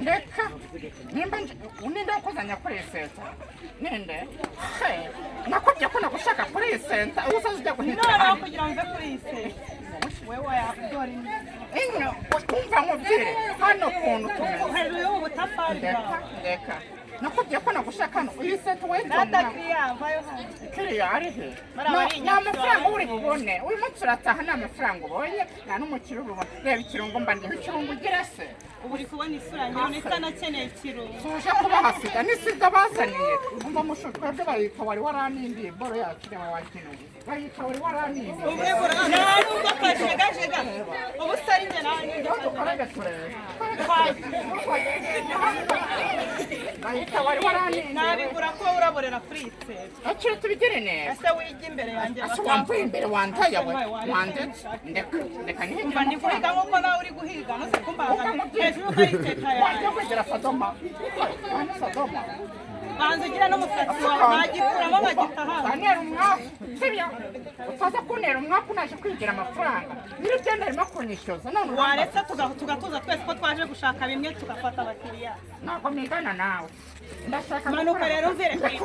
Ndeka nimba uninde kuzanya kuri center ninde nakubye ko nagushaka kuri center uzazijya guhindura no kugira ngo kuri center wewe yakudori ino umva mubwire hano kuntu tumeze hejuru y'ubutafari ndeka nakubye ko nagushaka hano uyu center wewe ndakiriya vayo hano kiriya ari he n'amafaranga uri bubone uyu munsi urataha n'amafaranga ubonye nta n'umukiro ubona reba ikirungo mba ndi ikirungo ugira se ubu uri kubona isura nyawe nitanakeneye ikirungo tuje kubahasiga n'isiga bazaniye umva mushutwe byo bayita wari waranindiye boro yacu reba wakinuye bayita wari waranindiye nubwo kajegajega ubu sari njye nawe nibyo dukorege turebe bayita wari waranindiye nabigura ko uraborera kuri ite akiri tubigire neza ese wige imbere yanjye wamvuye imbere wantaye we wandetse ndeka nihe umva ndi guhiga nk'uko nawe uri guhiga nose kumbaga hejuru ukayiteka yawe wajya kwegera Sodoma Sodoma banza ugira n'umusatsi wawe nagikuramo bagitaha banera umwaku sibyo utaza kunera umwaku naje kwigira amafaranga niba ugenda arimo kunyishyuza none waretse tugatuza twese ko twaje gushaka bimwe tugafata abakiriya ntabwo mwigana nawe ndashaka manuka rero mvire kuri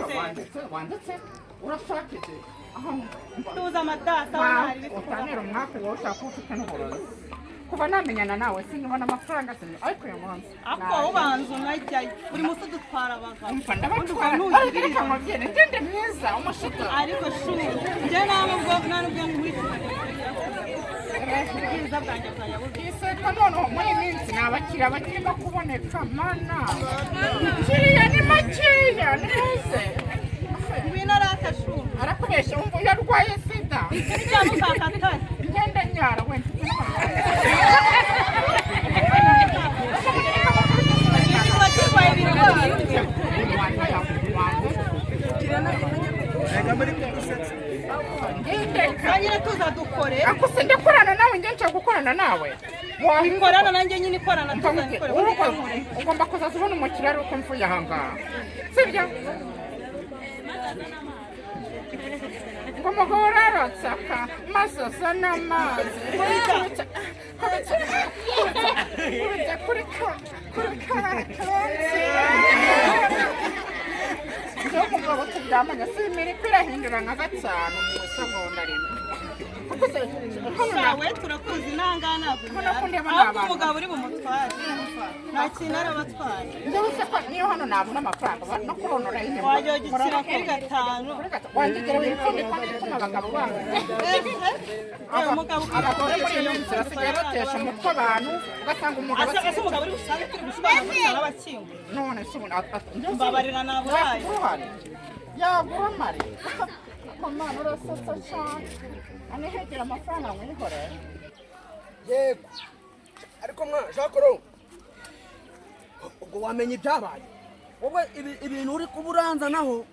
wanditse urashaka iki tuza amadata wahari utanera umwaku wowe ushaka ko ufite n'uburozi kuba namenyana nawe sinyibona amafaranga sinyo ariko uyu munsi ako ubanza unajyayo buri munsi dutwara abagabo umva ndabatwara ariko amabwire ngende mwiza umushuka ariko shuri njye ntabwo nkurikije ubwiza bwanjye bwayabuze iseka noneho muri iyi minsi ni abakiriya bakirimo kuboneka mana kiriya ni makeya nimuze ngwino arata shuri arakubeshya wumva uyu arwaye sida cyangwa ukakatari ngende nyara wenda nyine tuza dukore ako se ndakorana nawe njye nshaka gukorana nawe ikorana nanjye nyine ikorana tuza dukore ugomba kuzaza ubona umukiriya ari uko mvuye aha ngaha sibyo ngo umugabo urarotsaka maze usa n'amazi kubijya kuri karatonsi iyo umugabo turyamanye si imiriko irahindura nka 5 mu isegonda rimwe shawe turakuzi nangana ahubwo umugabo uri bumutware nta kintu arabatwara njyewe se ko niyo hano nabona amafaranga no kuronora yine wajya gukira kuri 5 wanjye wipfundika n'ituma abagabo banyu abagore muri iyo minsi basigaye batesha umutwe abantu ugasanga umugabo ase umugabo uri busange turi gushwana n'abakingo none se ubu mbabarira nabuhaye yagura mari komana urasetsa cyane anehegera amafaranga mwihore yego ariko mwa jakoro ubwo wamenye ibyabaye wowe ibintu uri kuburanza naho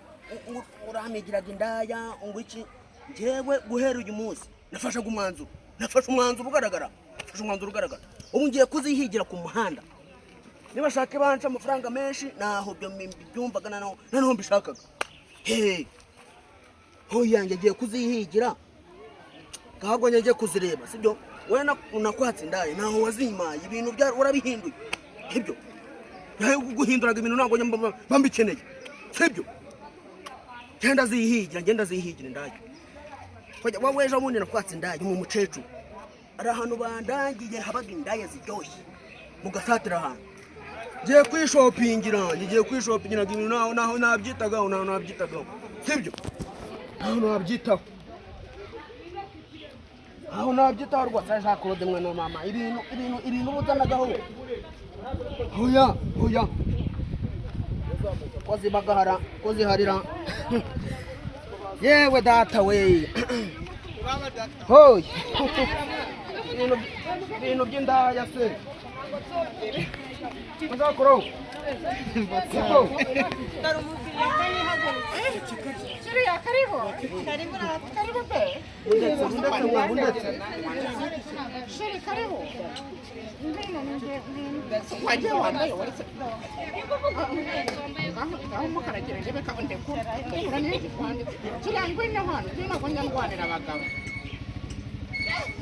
uramigiraga indaya ngo iki njyewe guhera uyu munsi nafashe umwanzuro ugaragara ubu ngiye kuzihigira ku muhanda niba shaka banca amafaranga menshi naho byumvaga naho mbishakaga yanjye agiye kuzihigira ahubwo njye kuzireba sibyo wowe nakwatse indaya naho wazimaye ibintu urabihinduye ibyo guhinduraga ibintu ntabwo mba mbikeneye sibyo genda zihigira indaya wowe ejo bundi nakwatse indaya mu mukecuru ari ahantu bandangiye habaga indaya ziryoshye mugasatira ahantu ngiye kwishopingira ibintu naho nabyitagaho sibyo naho nabyitaho rwose ashaka kurode mwana wa mama ibintu buzanagaho hoya koziharira yewe data we hoya ibintu by'indaya se muzakoro Kiriya karibu pe shiri karibu waje wambaye waretse aho mukaragera njye beka ndekura uraniye kwandi kirangwe no hano ntabwo nyandwanira abagabo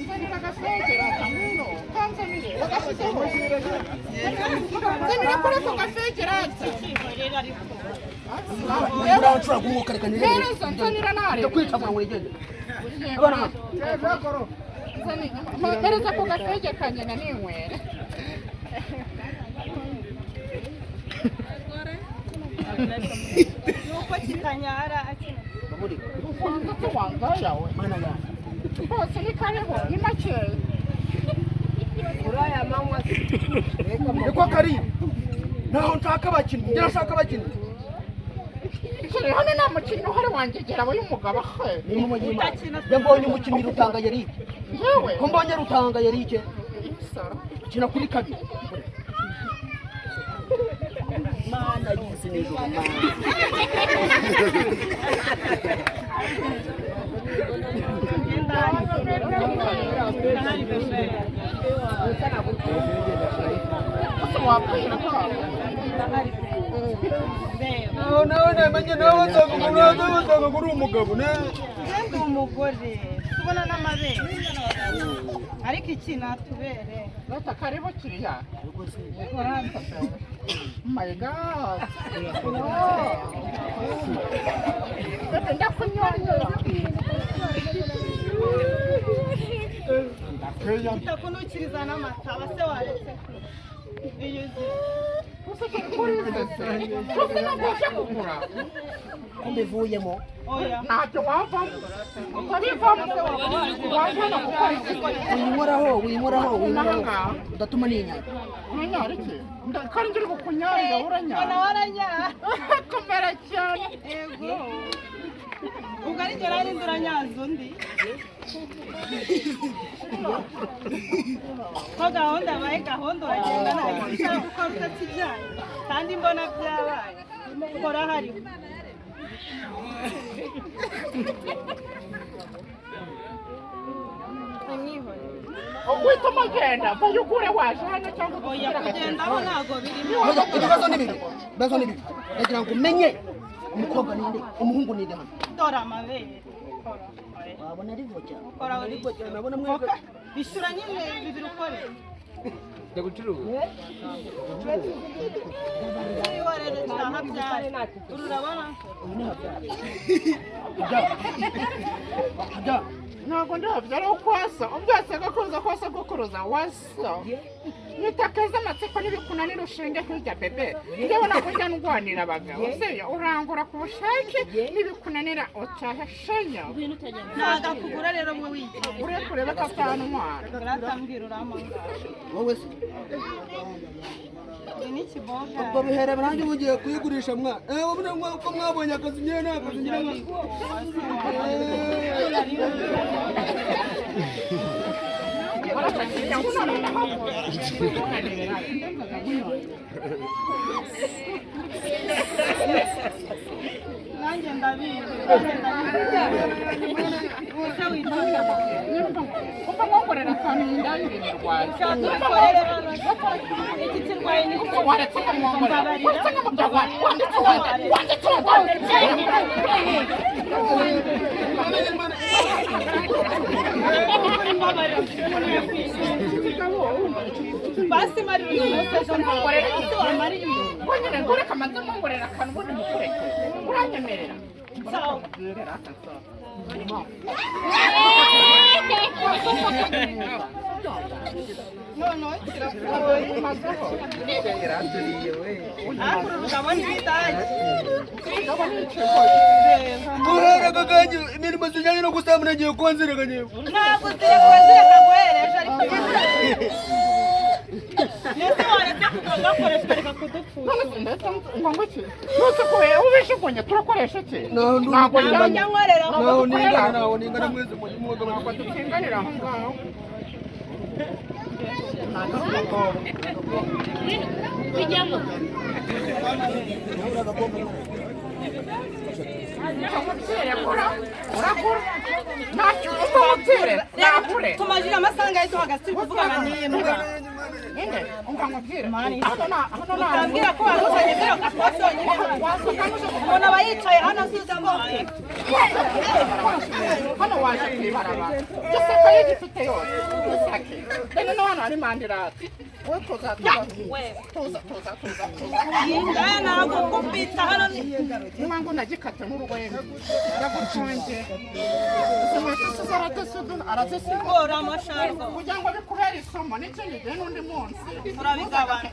nzanira agafegera kamino kanzanire wagashyizeho nzanira kuri ako gafegera urashobora kumwuka reka nire nzanira nare kwica ngo wigende mereza ako gafege kanje na ninywere nuko kitanyara wangayawe mana yanjye bose ni karibu ni makeya uraya manywa niko kari naho nshaka abakinnyi nshaka abakinnyi hano nta mukinnyi uhari wangegera aba y'umugabo he ni umunyima mbonye umukinnyi rutanga Yerike yewe ko mbonye rutanga Yerike kina kuri kabiri mana yisi n'ijoro mana nawe kuri umugabo ndi umugore tubona n'amabere ariko iki natubere Leta karibu kiriya my god itakunukiriza n'amata base waretse iyo mbivuyemo ntacyo wavamo utabivamo wajyana gukora iki winkoraho udatuma ninyara unyara iki kandi ngiri kukunyarira uranyara waranyara komera cyane yego ubwo ari njye rero uranyaza undi ko gahunda baye gahunda uragenda ntabwo ushaka gukora utakibyaye kandi mbona byabaye ukora hariho uhita umugenda vayo ugure waje hano cyangwa oya kugendaho ntabwo birimo ibibazo n'ibiri ndagira ngo umenye umukobwa ninde umuhungu ninde hano dore amabere wabona ari voca ukora uri nabona mwebwe bishyura nyine bibiri ukore ndagucuruza wiyorere cyaha byari ururabona ntabwo ndabyara ukwasa ubyasaga koza gukuruza wasa nitakeza amatsiko n'ibikunanira ushinge hirya bebe ngewe ntabwo njya ndwanira abagabo seyo urangura ku bushake n'ibikunanira utaha shenya ntabwo akugura rero mwe wigira urebe kureba ko atanwara uratambwira uramanga wowe se ni kiboga ubwo bihere brangi mugiye kuyigurisha mwana ubona ko mwabonye akazi ngiye nakazi ngira nanjye ndabizi usa witabira kuko mwakorera akantu indaya ibintu rwaye iki kirwaye ni cyo waretse kumwongora waretse kumujyagwana wanditse basi mari umunsi nzongorera ese wamari Wonyine ngoreka amaze mungorera akantu ubundi mukureke uranyemerera sawa no kirakuye ndabona ibitaye guhera kaganje imirimo zijyanye no gusambana ngiye kubanziraga nyewe ntabwo zireka guhereje ariko nese waretse kugakoresha reka kudupfuza ngo iki nose ko ubishukunye turakoresha iki ntabwo njya nkorera naho ningana mwese mu mwuga ntabwo dutinganira aho ngaho bijyamo tumajira amasanga yetu hagati kuvugana n'imwe utambwira ko waruzanye zero gakoso nyine umuntu aba yicaye hano asubiza ngo hano waje kwibarabara gisaka y'igifite yose gisake deni no hano hari mandirati we tuza indaya ntabwo kupita hano niba ngo nagikate n'urwego ndaguconge inkweto zaratasudu arazisiga gora amasharwa kugira ngo bikubere isomo n'ikindi gihe n'undi munsi turabigabana